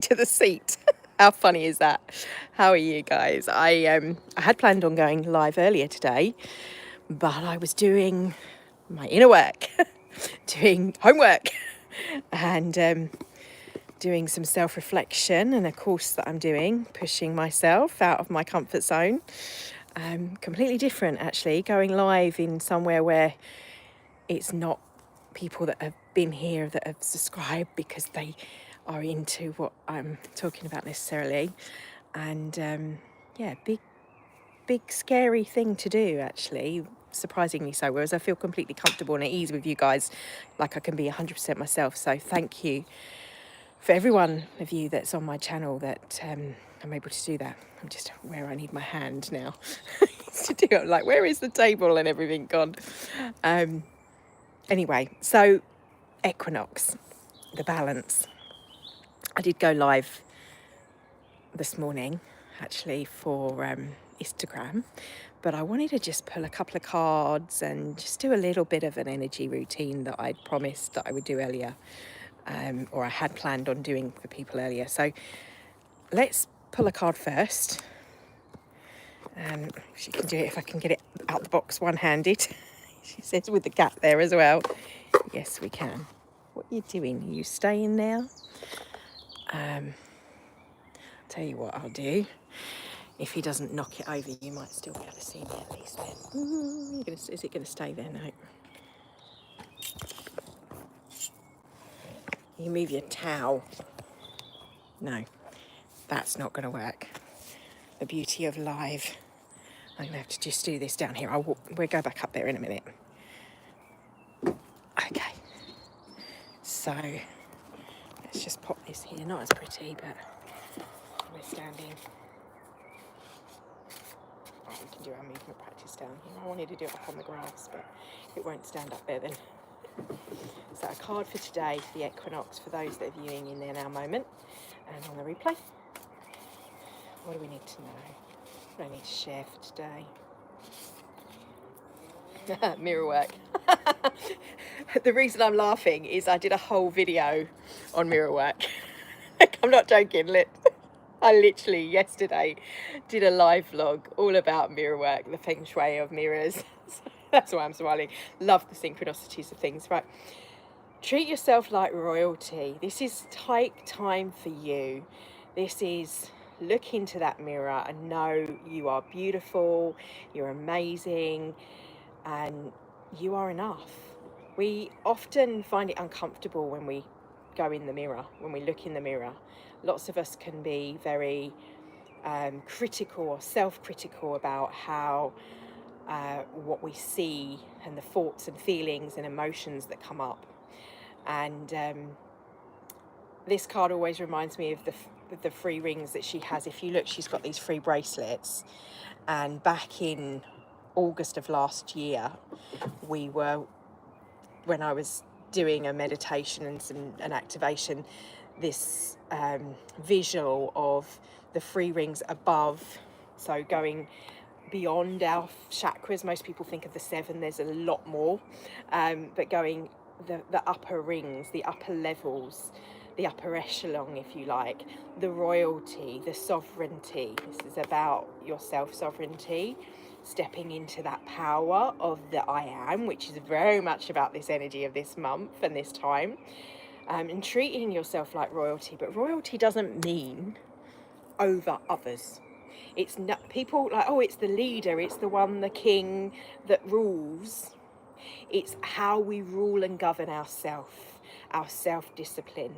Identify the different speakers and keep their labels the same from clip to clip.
Speaker 1: to the seat. How funny is that? How are you guys? I had planned on going live earlier today, but I was doing my inner work, doing homework, and doing some self-reflection, and a course that I'm doing, pushing myself out of my comfort zone. Completely different, actually, going live in somewhere where it's not people that have been here that have subscribed because they are into what I'm talking about necessarily. And yeah, big scary thing to do, actually, surprisingly so, whereas I feel completely comfortable and at ease with you guys, like I can be 100% myself. So thank you for every one of you that's on my channel that I'm able to do that. I'm just where I need my hand now to do it. Like, where is the table and everything gone? Anyway, so Equinox, the balance. I did go live this morning, actually, for Instagram, but I wanted to just pull a couple of cards and just do a little bit of an energy routine that I'd promised that I would do earlier, or I had planned on doing for people earlier. So let's pull a card first. She can do it if I can get it out the box one-handed. She says with the gap there as well. Yes, we can. What are you doing? Are you staying now? Tell you what I'll do. If he doesn't knock it over, you might still be able to see me at least then. Is it going to stay there? No. You move your towel. No, that's not going to work. The beauty of live. I'm going to have to just do this down here. We'll go back up there in a minute. Okay. So, let's just pop this here. Not as pretty, but we're standing. Oh, we can do our movement practice down here. I wanted to do it up on the grass, but it won't stand up there then. So a card for today for the equinox for those that are viewing in there now moment and on the replay. What do we need to know? What do I need to share for today? Mirror work. The reason I'm laughing is I did a whole video on mirror work. I'm not joking. I literally yesterday did a live vlog all about mirror work, the feng shui of mirrors. That's why I'm smiling. Love the synchronicities of things, right? Treat yourself like royalty. This is take time for you. This is look into that mirror and know you are beautiful, you're amazing, and you are enough. We often find it uncomfortable when we go in the mirror, when we look in the mirror. Lots of us can be very critical or self-critical about how what we see and the thoughts and feelings and emotions that come up. And this card always reminds me of the free rings that she has. If you look, she's got these free bracelets. And back in August of last year, when I was doing a meditation and an activation, this visual of the free rings above, so going beyond our chakras. Most people think of the 7, there's a lot more, but going the upper rings, the upper levels, the upper echelon, if you like, the royalty, the sovereignty. This is about your self-sovereignty, stepping into that power of the I am, which is very much about this energy of this month and this time, and treating yourself like royalty. But royalty doesn't mean over others. It's not people like, oh, it's the leader, it's the one, the king that rules. It's how we rule and govern ourselves, our self-discipline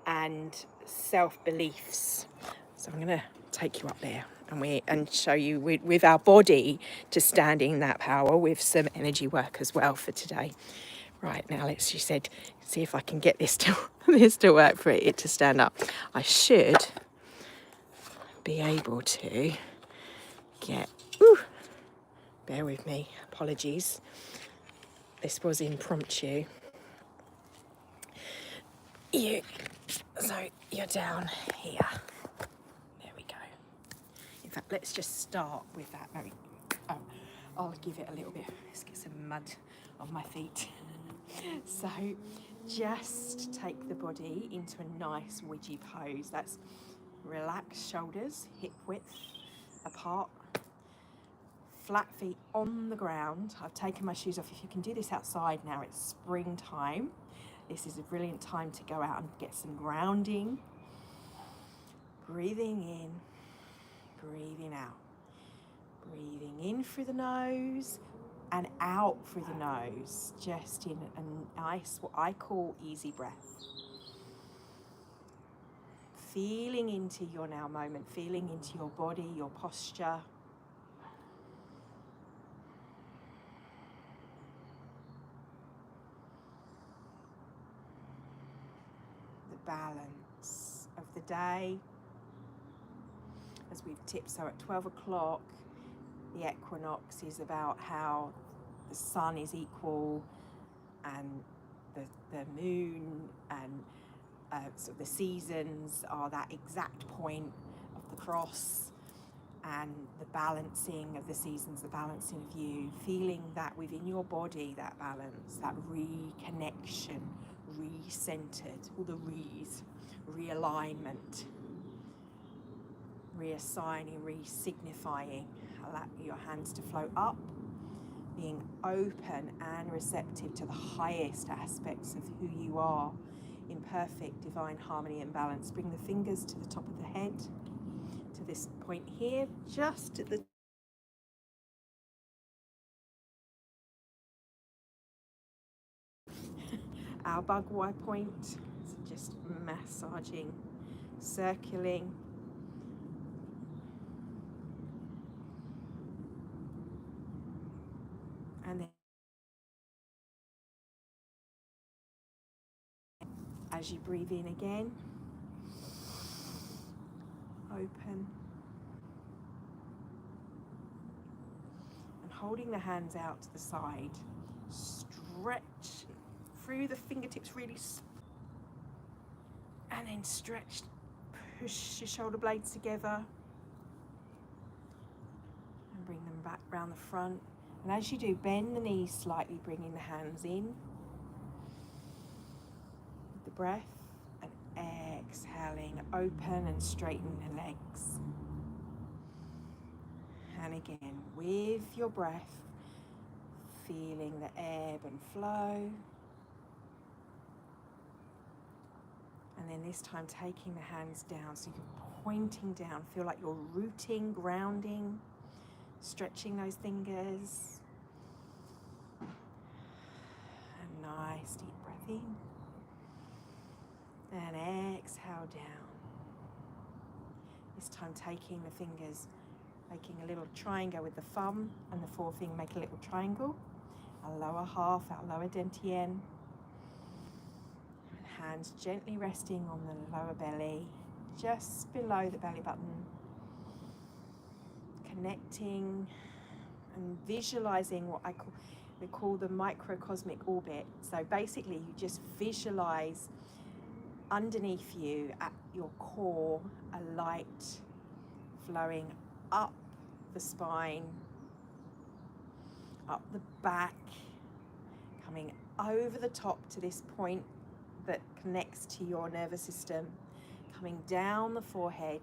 Speaker 1: and self-beliefs. So I'm going to take you up there and show you with our body to stand in that power with some energy work as well for today. Right, now she said, see if I can get this to work for it to stand up. I should be able to get, bear with me, apologies. This was impromptu. So you're down here. There we go. In fact, let's just start with that. I'll give it a little bit. Let's get some mud on my feet. So just take the body into a nice widgy pose. That's relaxed shoulders, hip width apart, flat feet on the ground. I've taken my shoes off. If you can do this outside now, it's springtime. This is a brilliant time to go out and get some grounding. Breathing in, breathing out. Breathing in through the nose and out through the nose, just in a nice, what I call easy breath. Feeling into your now moment, feeling into your body, your posture. The balance of the day. As we've tipped, so at 12 o'clock, the equinox is about how the sun is equal and the moon and sort of the seasons are that exact point of the cross, and the balancing of the seasons, the balancing of you, feeling that within your body, that balance, that reconnection, re-centered, all the re's, realignment, reassigning, re-signifying. Allow your hands to float up, being open and receptive to the highest aspects of who you are in perfect divine harmony and balance. Bring the fingers to the top of the head, to this point here, just at the our bugwai point. So just massaging, circling. And then as you breathe in again, open. And holding the hands out to the side, stretch through the fingertips really, and then stretch, push your shoulder blades together and bring them back round the front. And as you do, bend the knees slightly, bringing the hands in with the breath, and exhaling, open and straighten the legs. And again, with your breath, feeling the ebb and flow. And then this time taking the hands down, so you're pointing down, feel like you're rooting, grounding, stretching those fingers. A nice deep breath in. And exhale down. This time taking the fingers, making a little triangle with the thumb and the forefinger, make a little triangle. Our lower half, our lower dantian. Hands gently resting on the lower belly, just below the belly button. Connecting and visualizing what we call the microcosmic orbit. So basically you just visualize underneath you at your core a light flowing up the spine, up the back, coming over the top to this point that connects to your nervous system, coming down the forehead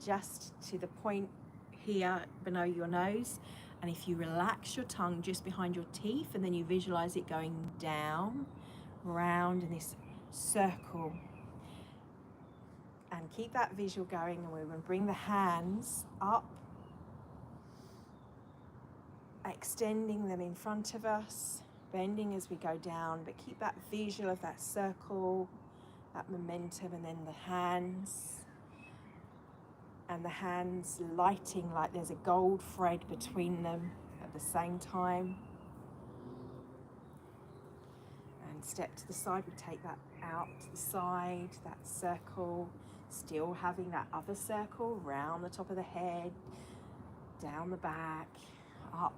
Speaker 1: just to the point here below your nose. And if you relax your tongue just behind your teeth, and then you visualize it going down, round in this circle, and keep that visual going. And we're going to bring the hands up, extending them in front of us, bending as we go down, but keep that visual of that circle, that momentum, and then the hands, and the hands lighting like there's a gold thread between them at the same time. And step to the side, we take that out to the side, that circle, still having that other circle round the top of the head, down the back, up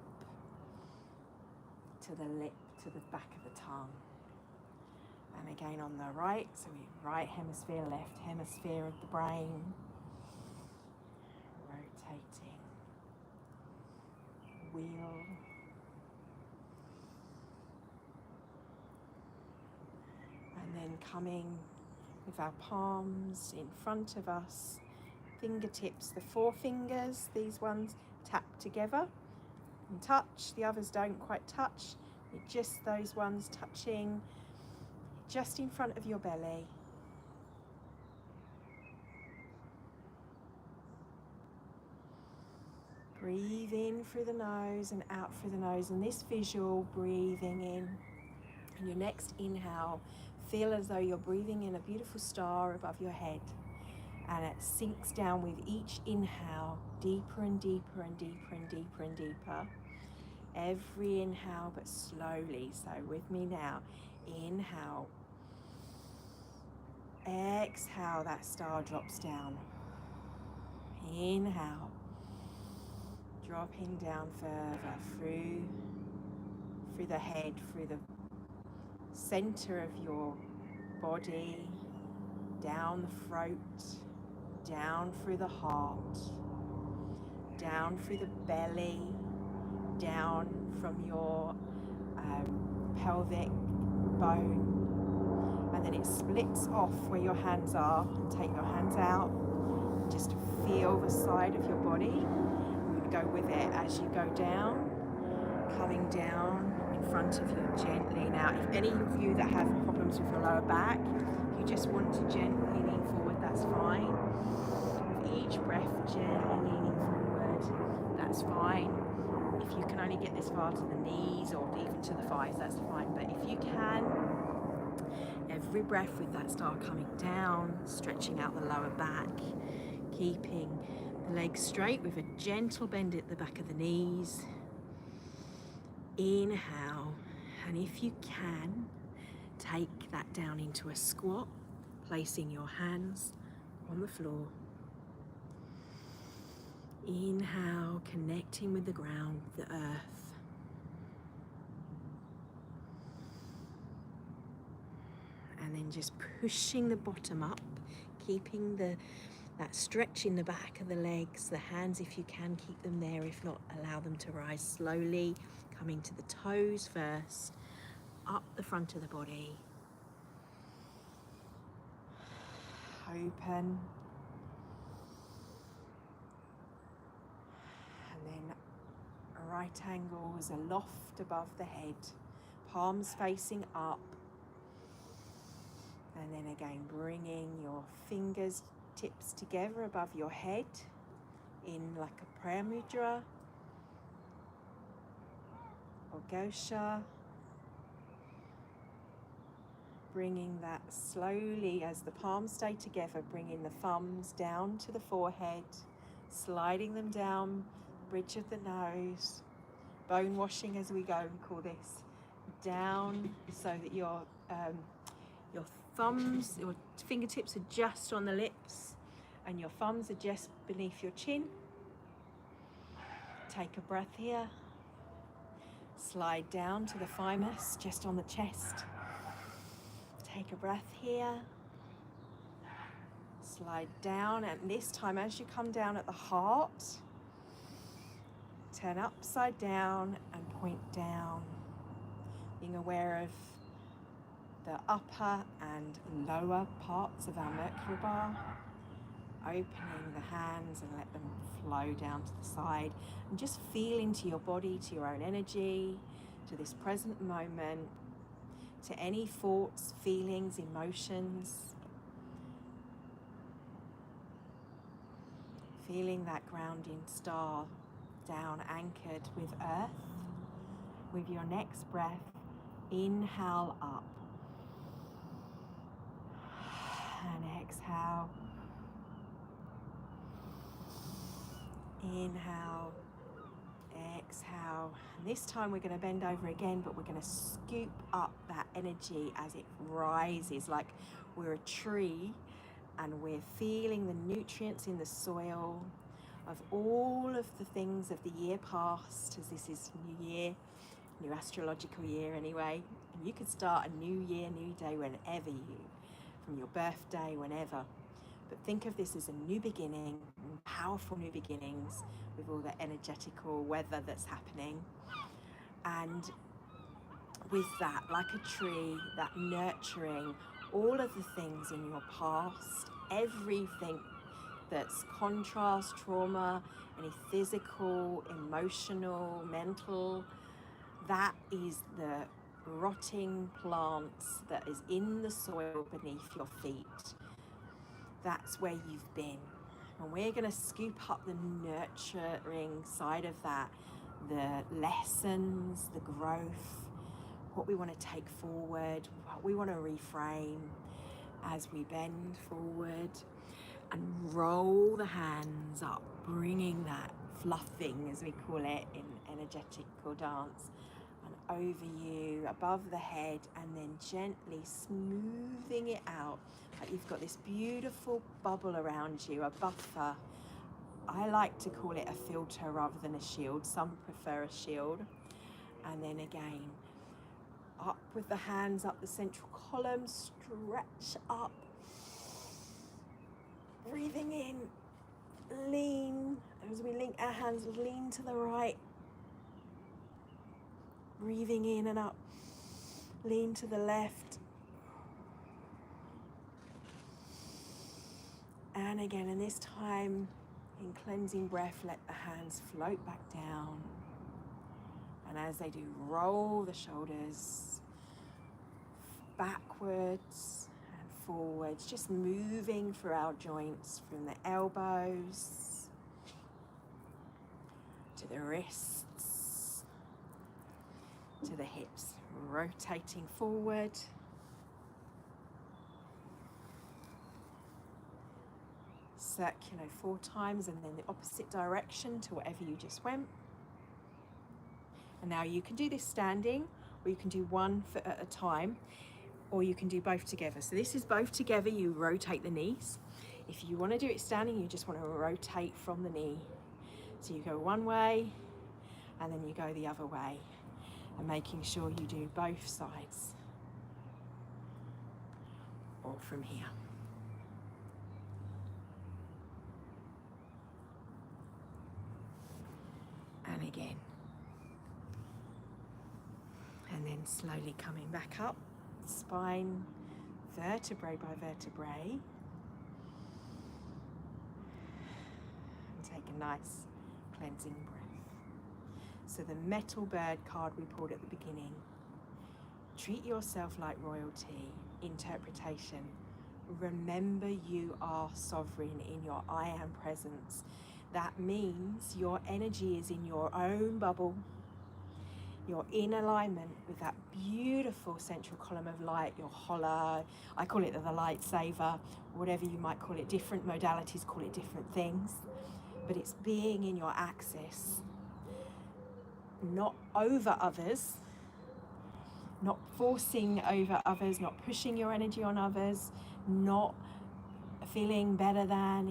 Speaker 1: to the lip, to the back of the tongue. And again on the right, so we right hemisphere, left hemisphere of the brain, rotating, wheel. And then coming with our palms in front of us, fingertips, the forefingers, these ones tap together and touch. The others don't quite touch. It's just those ones touching just in front of your belly. Breathe in through the nose and out through the nose. And this visual, breathing in. And your next inhale, feel as though you're breathing in a beautiful star above your head. And it sinks down with each inhale, deeper and deeper and deeper and deeper and deeper. Every inhale, but slowly. So with me now, inhale. Exhale, that star drops down. Inhale. Dropping down further through the head, through the center of your body, down the throat, down through the heart, down through the belly, down from your pelvic bone, and then it splits off where your hands are. Take your hands out, just feel the side of your body. Go with it as you go down, coming down in front of you gently. Now, if any of you that have problems with your lower back, if you just want to gently lean forward, that's fine. With each breath, gently leaning forward, that's fine. If you can only get this far to the knees or even to the thighs, that's fine. But if you can, every breath with that star coming down, stretching out the lower back, keeping the legs straight with a gentle bend at the back of the knees. Inhale, and if you can, take that down into a squat, placing your hands on the floor. Inhale, connecting with the ground, the earth. And then just pushing the bottom up, keeping that stretch in the back of the legs, the hands, if you can, keep them there. If not, allow them to rise slowly, coming to the toes first, up the front of the body. Open. And then right angles aloft above the head, palms facing up. And then again, bringing your fingers tips together above your head in like a prayer mudra or gosha. Bringing that slowly as the palms stay together, bringing the thumbs down to the forehead, sliding them down, bridge of the nose, bone washing as we go, we call this, down so that your thumbs, your fingertips are just on the lips and your thumbs are just beneath your chin. Take a breath here. Slide down to the thymus, just on the chest. Take a breath here. Slide down, and this time as you come down at the heart, turn upside down and point down, being aware of the upper and lower parts of our Mercury bar, opening the hands and let them flow down to the side, and just feel into your body, to your own energy, to this present moment, to any thoughts, feelings, emotions. Feeling that grounding star down, anchored with earth. With your next breath, inhale up. And exhale. Inhale. Exhale. And this time we're going to bend over again, but we're going to scoop up that energy as it rises, like we're a tree and we're feeling the nutrients in the soil of all of the things of the year past, as this is new year, new astrological year anyway. And you could start a new year, new day whenever from your birthday, whenever. But think of this as a new beginning, powerful new beginnings with all the energetical weather that's happening. And with that, like a tree, that nurturing all of the things in your past, everything that's contrast, trauma, any physical, emotional, mental, that is the rotting plants that is in the soil beneath your feet. That's where you've been. And we're going to scoop up the nurturing side of that, the lessons, the growth, what we want to take forward, what we want to reframe as we bend forward and roll the hands up, bringing that fluffing, as we call it in energetical dance, and over you, above the head, and then gently smoothing it out. Like you've got this beautiful bubble around you, a buffer. I like to call it a filter rather than a shield. Some prefer a shield. And then again, up with the hands up the central column, stretch up. Breathing in, lean, as we link our hands, lean to the right. Breathing in and up, lean to the left. And again, and this time, in cleansing breath, let the hands float back down. And as they do, roll the shoulders backwards and forwards, just moving through our joints from the elbows to the wrists to the hips, rotating forward. Circular 4 times and then the opposite direction to whatever you just went. And now you can do this standing, or you can do one foot at a time, or you can do both together. So this is both together, you rotate the knees. If you want to do it standing, you just want to rotate from the knee. So you go one way and then you go the other way, and making sure you do both sides, or from here. And again. And then slowly coming back up, spine, vertebrae by vertebrae. And take a nice cleansing breath. So the metal bird card we pulled at the beginning. Treat yourself like royalty. Interpretation. Remember you are sovereign in your I am presence. That means your energy is in your own bubble. You're in alignment with that beautiful central column of light, your hollow. I call it the lightsaber, whatever you might call it. Different modalities call it different things. But it's being in your axis, not over others, not forcing over others, not pushing your energy on others, not feeling better than.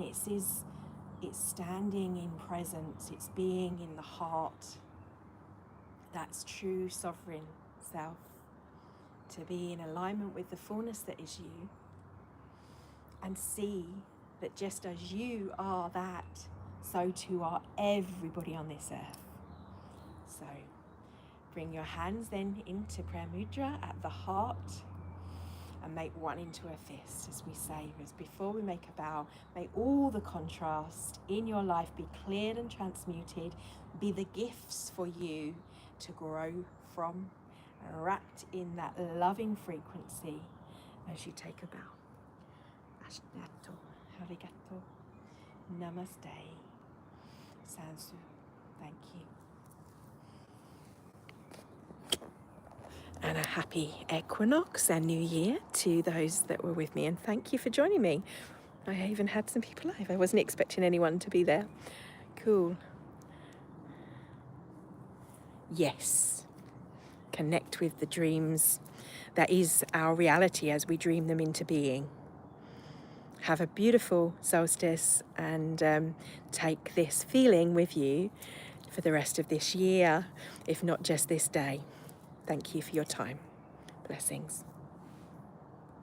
Speaker 1: It's standing in presence. It's being in the heart. That's true sovereign self. To be in alignment with the fullness that is you, and see that just as you are that, so too are everybody on this earth. So bring your hands then into prayer mudra at the heart, and make one into a fist, as we say, as before we make a bow. May all the contrast in your life be cleared and transmuted, be the gifts for you to grow from, wrapped in that loving frequency as you take a bow. Ashtato, Arigato, Namaste, Sansu, thank you. And a happy Equinox and New Year to those that were with me, and thank you for joining me. I even had some people live. I wasn't expecting anyone to be there. Cool. Yes. Connect with the dreams. That is our reality as we dream them into being. Have a beautiful solstice, and take this feeling with you for the rest of this year, if not just this day. Thank you for your time. Blessings.